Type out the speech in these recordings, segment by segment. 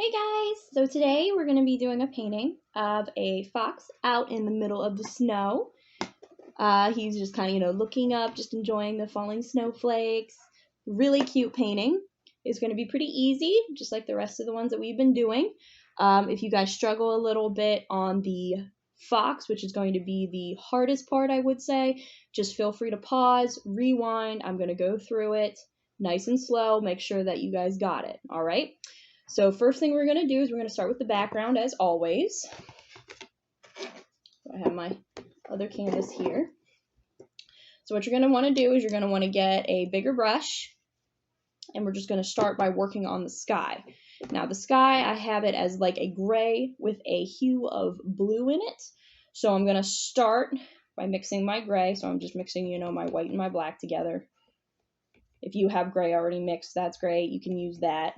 Hey guys! So today we're going to be doing a painting of a fox out in the middle of the snow. He's just kind of, looking up, just enjoying the falling snowflakes. Really cute painting. It's going to be pretty easy, just like the rest of the ones that we've been doing. If you guys struggle a little bit on the fox, which is going to be the hardest part, I would say, just feel free to pause, rewind. I'm going to go through it nice and slow, make sure that you guys got it, all right? So first thing we're going to do is we're going to start with the background as always. I have my other canvas here. So what you're going to want to do is you're going to want to get a bigger brush, and we're just going to start by working on the sky. Now the sky, I have it as like a gray with a hue of blue in it. So I'm going to start by mixing my gray. So I'm just mixing, my white and my black together. If you have gray already mixed, that's great. You can use that.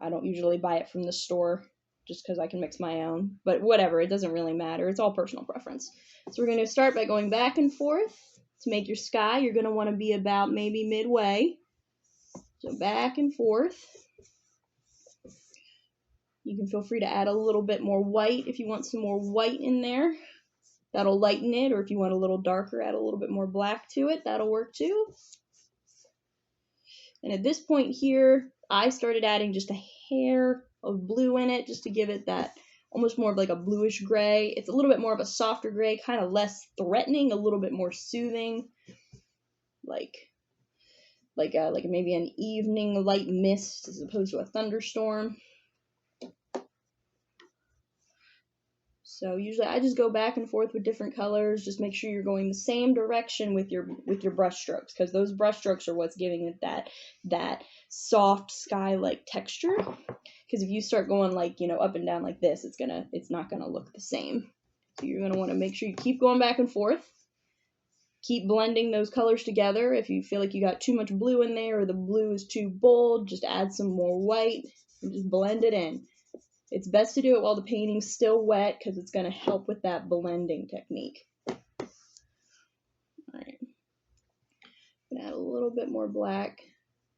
I don't usually buy it from the store just because I can mix my own, but whatever, it doesn't really matter. It's all personal preference. So we're going to start by going back and forth. To make your sky, you're going to want to be about maybe midway. So back and forth. You can feel free to add a little bit more white if you want some more white in there. That'll lighten it, or if you want a little darker, add a little bit more black to it. That'll work too. And at this point here, I started adding just a hair of blue in it just to give it that almost more of like a bluish gray. It's a little bit more of a softer gray, kind of less threatening, a little bit more soothing, like maybe an evening light mist as opposed to a thunderstorm. So usually I just go back and forth with different colors. Just make sure you're going the same direction with your brush strokes, because those brush strokes are what's giving it that soft sky-like texture. Because if you start going like, up and down like this, it's not gonna look the same. So you're gonna want to make sure you keep going back and forth. Keep blending those colors together. If you feel like you got too much blue in there or the blue is too bold, just add some more white and just blend it in. It's best to do it while the painting's still wet because it's going to help with that blending technique. All right. I'm going to add a little bit more black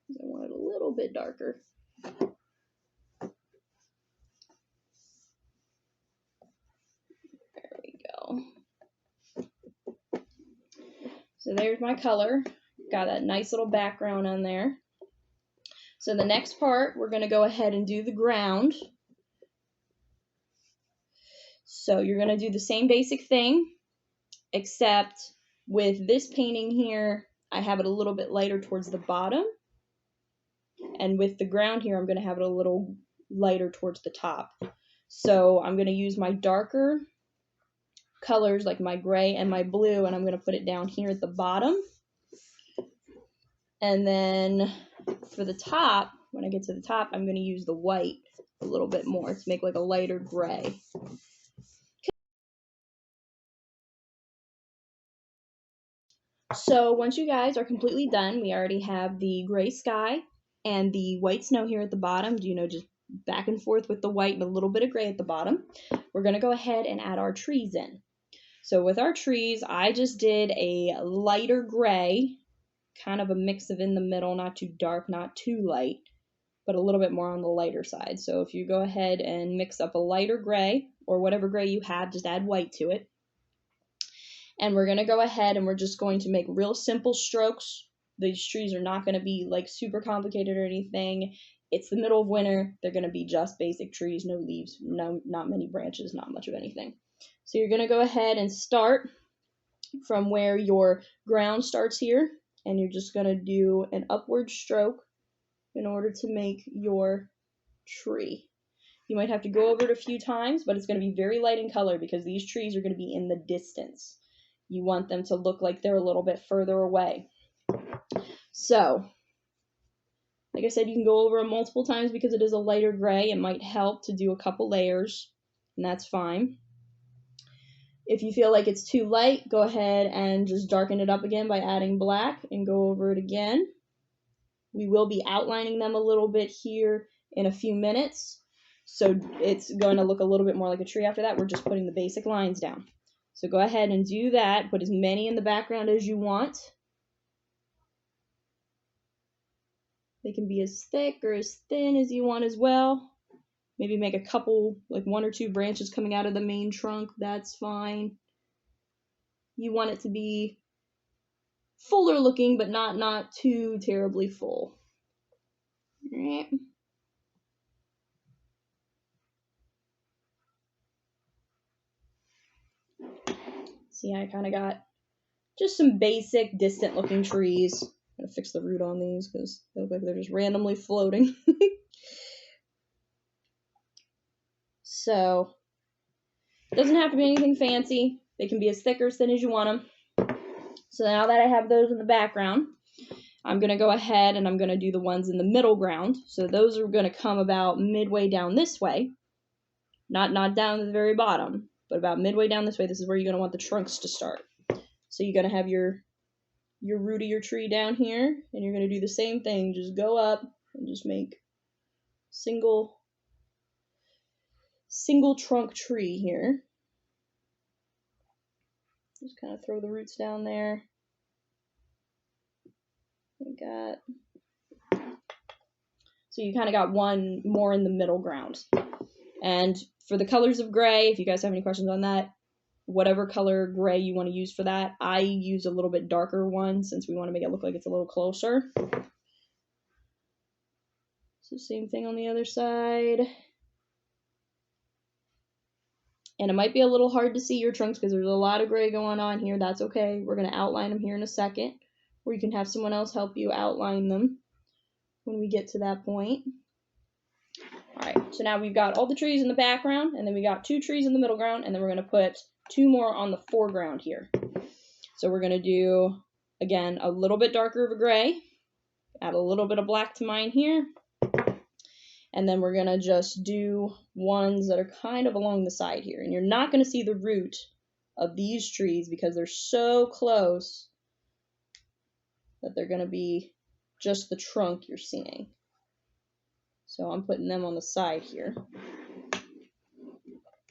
because I want it a little bit darker. There we go. So there's my color. Got that nice little background on there. So the next part, we're going to go ahead and do the ground. So you're going to do the same basic thing, except with this painting here, I have it a little bit lighter towards the bottom. And with the ground here, I'm going to have it a little lighter towards the top. So I'm going to use my darker colors like my gray and my blue, and I'm going to put it down here at the bottom. And then for the top, when I get to the top, I'm going to use the white a little bit more to make like a lighter gray. So once you guys are completely done, we already have the gray sky and the white snow here at the bottom, just back and forth with the white and a little bit of gray at the bottom. We're going to go ahead and add our trees in. So with our trees, I just did a lighter gray, kind of a mix of in the middle, not too dark, not too light, but a little bit more on the lighter side. So if you go ahead and mix up a lighter gray, or whatever gray you have, just add white to it. And we're going to go ahead and we're just going to make real simple strokes. These trees are not going to be like super complicated or anything. It's the middle of winter. They're going to be just basic trees, no leaves, not many branches, not much of anything. So you're going to go ahead and start from where your ground starts here, and you're just going to do an upward stroke in order to make your tree. You might have to go over it a few times, but it's going to be very light in color because these trees are going to be in the distance. You want them to look like they're a little bit further away. So, like I said, you can go over it multiple times because it is a lighter gray. It might help to do a couple layers, and that's fine. If you feel like it's too light, go ahead and just darken it up again by adding black and go over it again. We will be outlining them a little bit here in a few minutes, so it's going to look a little bit more like a tree after that. We're just putting the basic lines down. So go ahead and do that. Put as many in the background as you want. They can be as thick or as thin as you want as well. Maybe make a couple, like 1 or 2 branches coming out of the main trunk. That's fine. You want it to be fuller looking, but not too terribly full. All right. See, I kind of got just some basic distant looking trees. I'm gonna fix the root on these because they look like they're just randomly floating. So, it doesn't have to be anything fancy. They can be as thick or as thin as you want them. So now that I have those in the background, I'm going to go ahead and I'm going to do the ones in the middle ground. So those are going to come about midway down this way. Not down to the very bottom, but about midway down this way. This is where you're going to want the trunks to start. So you're going to have your root of your tree down here, and you're going to do the same thing. Just go up and just make single trunk tree here. Just kind of throw the roots down there. So you kind of got one more in the middle ground. And for the colors of gray, if you guys have any questions on that, whatever color gray you want to use for that, I use a little bit darker one since we want to make it look like it's a little closer. So same thing on the other side. And it might be a little hard to see your trunks because there's a lot of gray going on here. That's okay. We're going to outline them here in a second, or you can have someone else help you outline them when we get to that point. All right, so now we've got all the trees in the background, and then we got 2 trees in the middle ground, and then we're going to put 2 more on the foreground here. So we're going to do, again, a little bit darker of a gray, add a little bit of black to mine here, and then we're going to just do ones that are kind of along the side here. And you're not going to see the root of these trees because they're so close that they're going to be just the trunk you're seeing. So I'm putting them on the side here.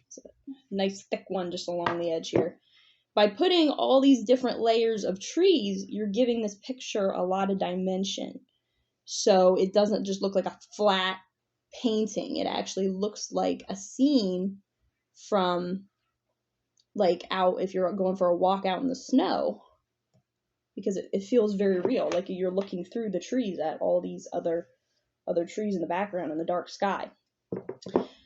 It's a nice thick one just along the edge here. By putting all these different layers of trees, you're giving this picture a lot of dimension. So it doesn't just look like a flat painting. It actually looks like a scene from, like, out if you're going for a walk out in the snow, because it feels very real, like you're looking through the trees at all these other trees in the background in the dark sky.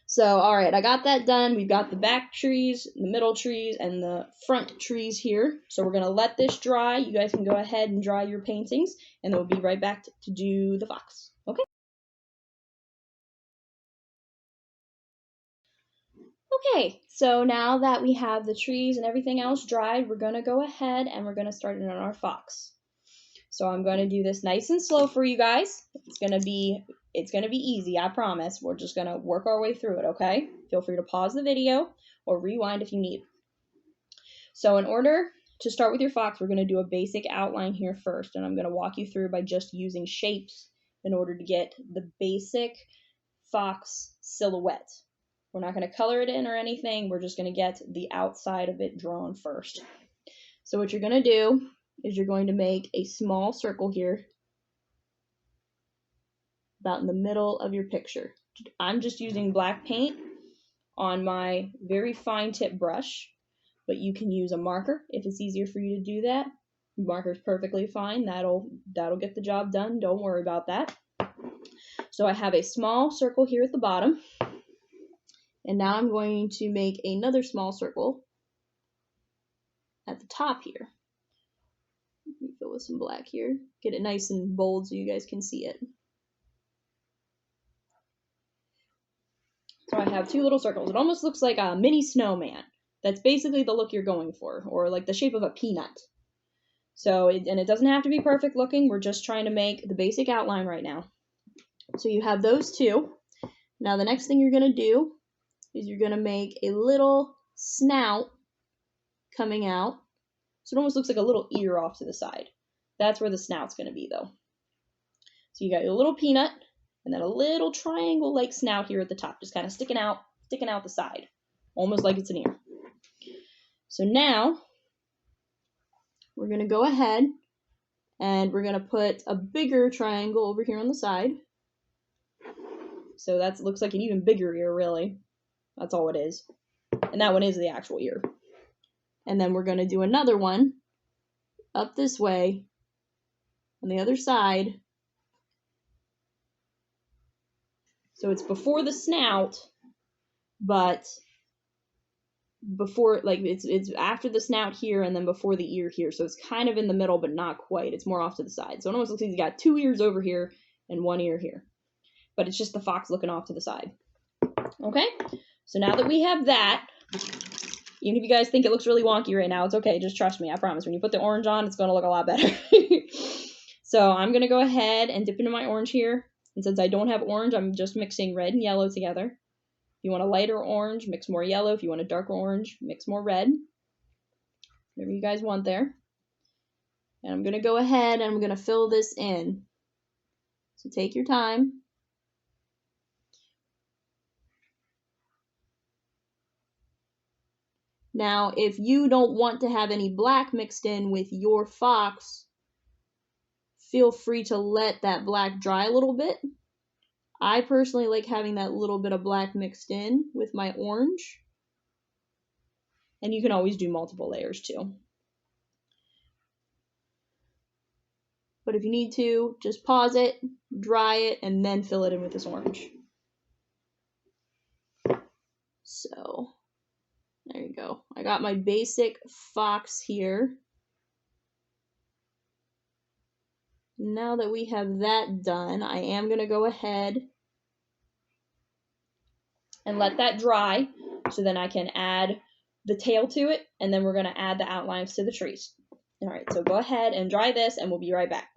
So, all right, I got that done. We've got the back trees, the middle trees, and the front trees here. So we're going to let this dry. You guys can go ahead and dry your paintings, and then we'll be right back to do the fox. Okay? Okay, so now that we have the trees and everything else dried, we're going to go ahead and we're going to start on our fox. So I'm going to do this nice and slow for you guys. It's going to be easy, I promise. We're just going to work our way through it, okay? Feel free to pause the video or rewind if you need. So in order to start with your fox, we're going to do a basic outline here first, and I'm going to walk you through by just using shapes in order to get the basic fox silhouette. We're not going to color it in or anything. We're just going to get the outside of it drawn first. So what you're going to do is you're going to make a small circle here about in the middle of your picture. I'm just using black paint on my very fine tip brush, but you can use a marker if it's easier for you to do that. Marker's perfectly fine. That'll get the job done. Don't worry about that. So I have a small circle here at the bottom, and now I'm going to make another small circle at the top here. Let me fill with some black here. Get it nice and bold so you guys can see it. So I have 2 little circles. It almost looks like a mini snowman. That's basically the look you're going for, or like the shape of a peanut. So, and it doesn't have to be perfect looking. We're just trying to make the basic outline right now. So you have those 2. Now the next thing you're going to do is you're going to make a little snout coming out. So it almost looks like a little ear off to the side. That's where the snout's going to be, though. So you got your little peanut, and then a little triangle-like snout here at the top, just kind of sticking out the side, almost like it's an ear. So now we're going to go ahead And we're gonna put a bigger triangle over here on the side. So that looks like an even bigger ear, really. That's all it is. And that one is the actual ear. And then we're gonna do another one up this way on the other side. So it's before the snout, but before, like, it's after the snout here and then before the ear here. So it's kind of in the middle, but not quite. It's more off to the side. So it almost looks like he's got 2 ears over here and 1 ear here. But it's just the fox looking off to the side. Okay? So now that we have that, even if you guys think it looks really wonky right now, it's okay. Just trust me. I promise. When you put the orange on, it's going to look a lot better. So I'm going to go ahead and dip into my orange here. And since I don't have orange, I'm just mixing red and yellow together. If you want a lighter orange, mix more yellow. If you want a darker orange, mix more red. Whatever you guys want there. And I'm going to go ahead and I'm going to fill this in. So take your time. Now, if you don't want to have any black mixed in with your fox, feel free to let that black dry a little bit. I personally like having that little bit of black mixed in with my orange. And you can always do multiple layers too. But if you need to, just pause it, dry it, and then fill it in with this orange. So, there you go. I got my basic fox here. Now that we have that done, I am going to go ahead and let that dry so then I can add the tail to it, and then we're going to add the outlines to the trees. All right, so go ahead and dry this, and we'll be right back.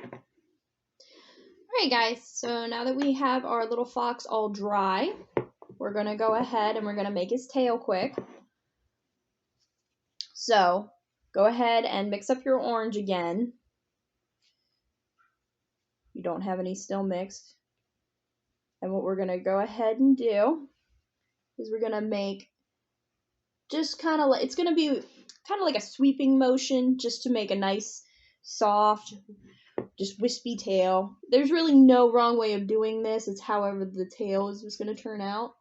All right, guys, so now that we have our little fox all dry, we're going to go ahead and we're going to make his tail quick. So go ahead and mix up your orange again. You don't have any still mixed. And what we're going to go ahead and do is we're going to make just kind of like, it's going to be kind of like a sweeping motion just to make a nice, soft, just wispy tail. There's really no wrong way of doing this. It's however the tail is just going to turn out.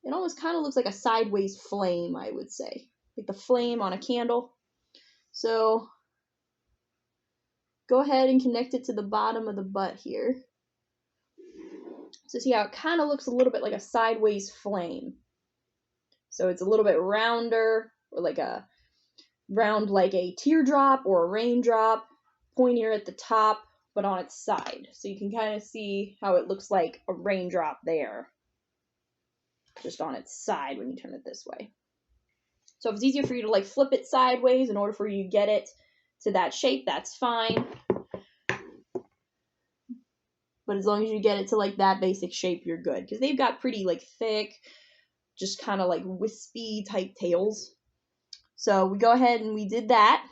It almost kind of looks like a sideways flame, I would say. Like the flame on a candle. So go ahead and connect it to the bottom of the butt here. So see how it kind of looks a little bit like a sideways flame. So it's a little bit rounder, or like a round like a teardrop or a raindrop, pointier at the top, but on its side. So you can kind of see how it looks like a raindrop there, just on its side when you turn it this way. So if it's easier for you to like flip it sideways in order for you to get it to that shape, that's fine. But as long as you get it to like that basic shape, you're good. Because they've got pretty like thick, just kind of like wispy type tails. So we go ahead and we did that.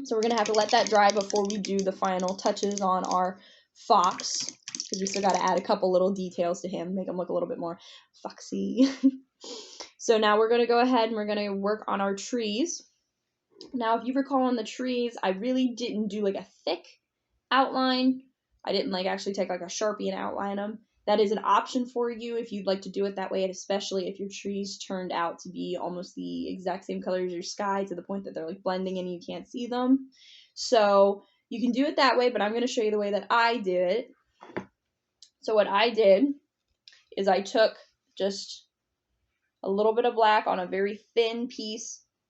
So we're going to have to let that dry before we do the final touches on our fox. Because we still got to add a couple little details to him, make him look a little bit more foxy. So now we're going to go ahead and we're going to work on our trees. Now, if you recall on the trees, I really didn't do like a thick outline. I didn't like actually take like a Sharpie and outline them. That is an option for you if you'd like to do it that way, and especially if your trees turned out to be almost the exact same color as your sky to the point that they're like blending in and you can't see them. So you can do it that way, but I'm going to show you the way that I did it. So what I did is I took just a little bit of black on a very thin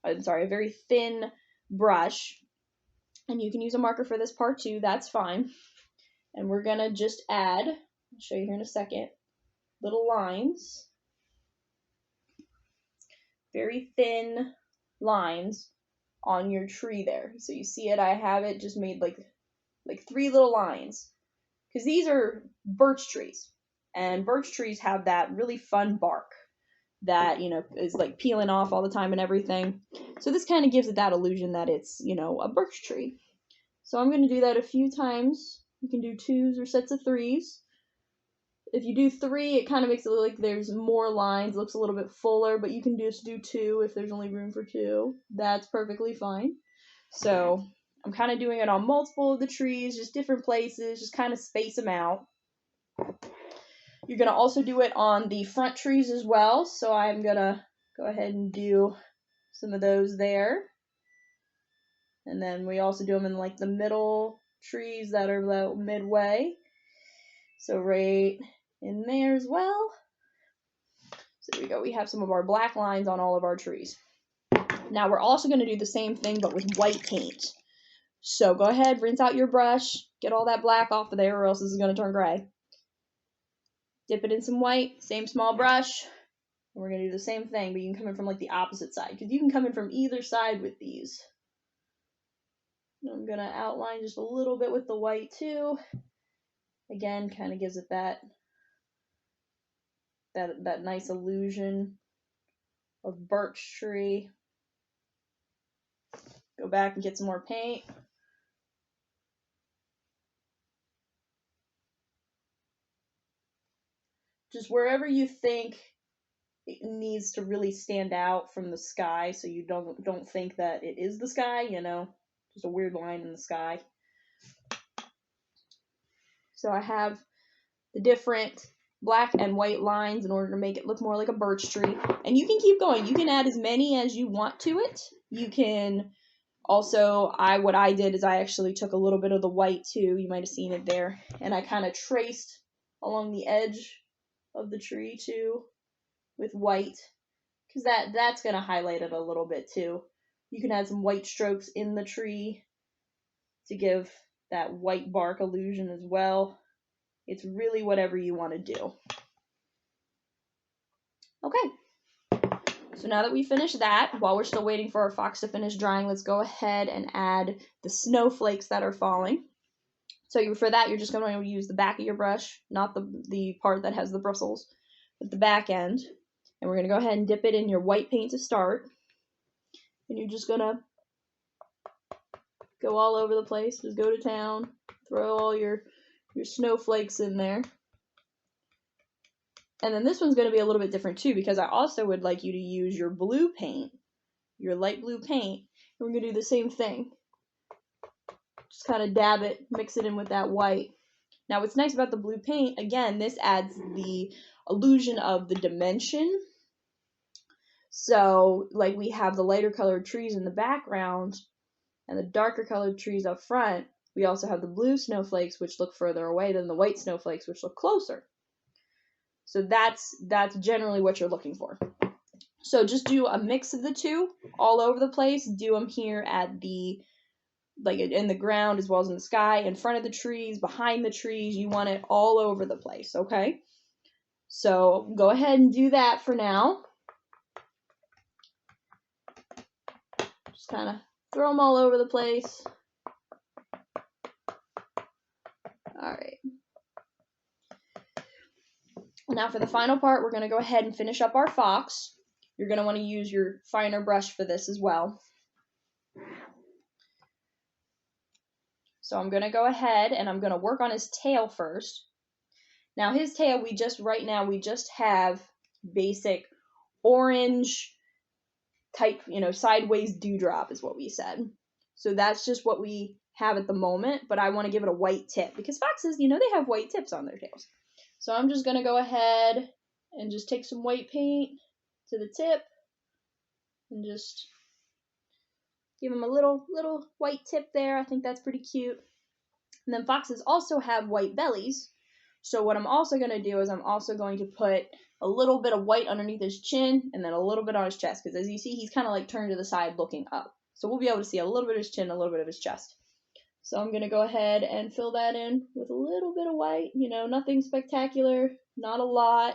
a very thin brush. And you can use a marker for this part too, that's fine. And we're gonna just add, I'll show you here in a second, little lines. Very thin lines on your tree there. So you see it, I have it just made like 3 little lines. Because these are birch trees. And birch trees have that really fun bark that, you know, is like peeling off all the time and everything. So this kind of gives it that illusion that it's, you know, a birch tree. So I'm going to do that a few times. You can do 2s or sets of 3s. If you do 3, it kind of makes it look like there's more lines, looks a little bit fuller, but you can just do 2 if there's only room for 2. That's perfectly fine. So I'm kind of doing it on multiple of the trees, just different places, just kind of space them out. You're going to also do it on the front trees as well, so I'm going to go ahead and do some of those there. And then we also do them in like the middle trees that are about midway. So right in there as well. So there we go. We have some of our black lines on all of our trees. Now we're also going to do the same thing but with white paint. So go ahead, rinse out your brush, get all that black off of there or else this is going to turn gray. Dip it in some white, same small brush. And we're going to do the same thing, but you can come in from like the opposite side because you can come in from either side with these. And I'm going to outline just a little bit with the white too. Again, kind of gives it that nice illusion of birch tree. Go back and get some more paint. Just wherever you think it needs to really stand out from the sky, so you don't think that it is the sky, you know, just a weird line in the sky. So I have the different black and white lines in order to make it look more like a birch tree. And you can keep going. You can add as many as you want to it. You can also, what I did is I actually took a little bit of the white too. You might have seen it there. And I kind of traced along the edge of the tree too with white. Because that's going to highlight it a little bit too. You can add some white strokes in the tree to give that white bark illusion as well. It's really whatever you want to do. Okay. So now that we finished that, while we're still waiting for our fox to finish drying, let's go ahead and add the snowflakes that are falling. So for that, you're just going to use the back of your brush, not the part that has the bristles, but the back end. And we're going to go ahead and dip it in your white paint to start. And you're just going to go all over the place. Just go to town. Throw all your snowflakes in there. And then this one's going to be a little bit different too, because I also would like you to use your blue paint, your light blue paint. And we're going to do the same thing. Just kind of dab it, mix it in with that white. Now what's nice about the blue paint, again, this adds the illusion of the dimension. So like we have the lighter colored trees in the background and the darker colored trees up front. We also have the blue snowflakes, which look further away than the white snowflakes, which look closer. So that's generally what you're looking for. So just do a mix of the two all over the place. Do them here at like in the ground as well as in the sky, in front of the trees, behind the trees. You want it all over the place, okay? So go ahead and do that for now. Just kind of throw them all over the place. All right. Now for the final part, we're going to go ahead and finish up our fox. You're going to want to use your finer brush for this as well. So I'm going to go ahead and I'm going to work on his tail first. Now his tail, right now we just have basic orange type, sideways dewdrop is what we said. So that's just what we have at the moment, but I want to give it a white tip because foxes, they have white tips on their tails. So I'm just going to go ahead and just take some white paint to the tip and just give him a little white tip there. I think that's pretty cute. And then foxes also have white bellies. So what I'm also going to do is I'm also going to put a little bit of white underneath his chin and then a little bit on his chest. Because as you see, he's kind of like turned to the side looking up. So we'll be able to see a little bit of his chin, a little bit of his chest. So I'm going to go ahead and fill that in with a little bit of white. Nothing spectacular, not a lot.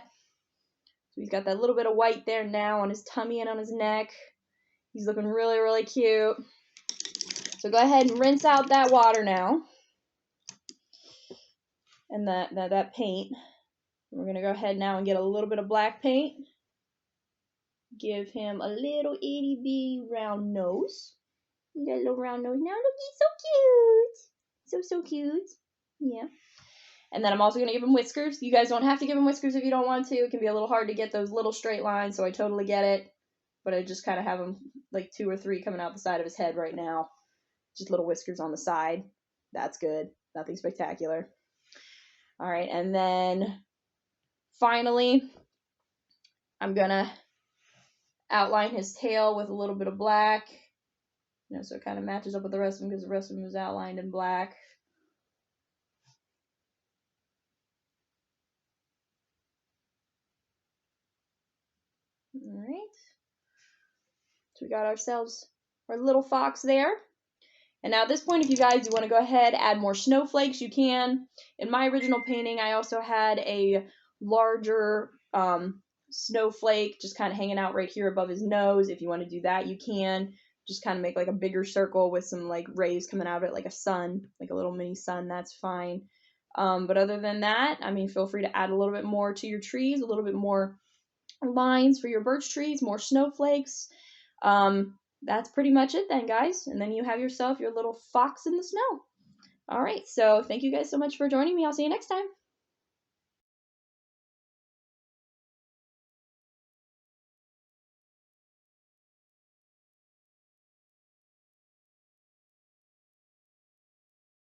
So he's got that little bit of white there now on his tummy and on his neck. He's looking really, really cute. So go ahead and rinse out that water now. And that paint. We're going to go ahead now and get a little bit of black paint. Give him a little itty bitty round nose. You got a little round nose now. Look, he's so cute. So cute. Yeah. And then I'm also going to give him whiskers. You guys don't have to give him whiskers if you don't want to. It can be a little hard to get those little straight lines, so I totally get it. But I just kind of have him like 2 or 3 coming out the side of his head right now. Just little whiskers on the side. That's good. Nothing spectacular. All right, and then finally, I'm going to outline his tail with a little bit of black. You know, so it kind of matches up with the rest of him because the rest of him is outlined in black. All right. So we got ourselves our little fox there. And now at this point, if you guys want to go ahead, add more snowflakes, you can. In my original painting, I also had a larger snowflake just kind of hanging out right here above his nose. If you want to do that, you can. Just kind of make like a bigger circle with some like rays coming out of it, like a sun, like a little mini sun, that's fine. But other than that, I mean, feel free to add a little bit more to your trees, a little bit more lines for your birch trees, more snowflakes. That's pretty much it then, guys. And then you have yourself your little fox in the snow. All right, so thank you guys so much for joining me. I'll see you next time.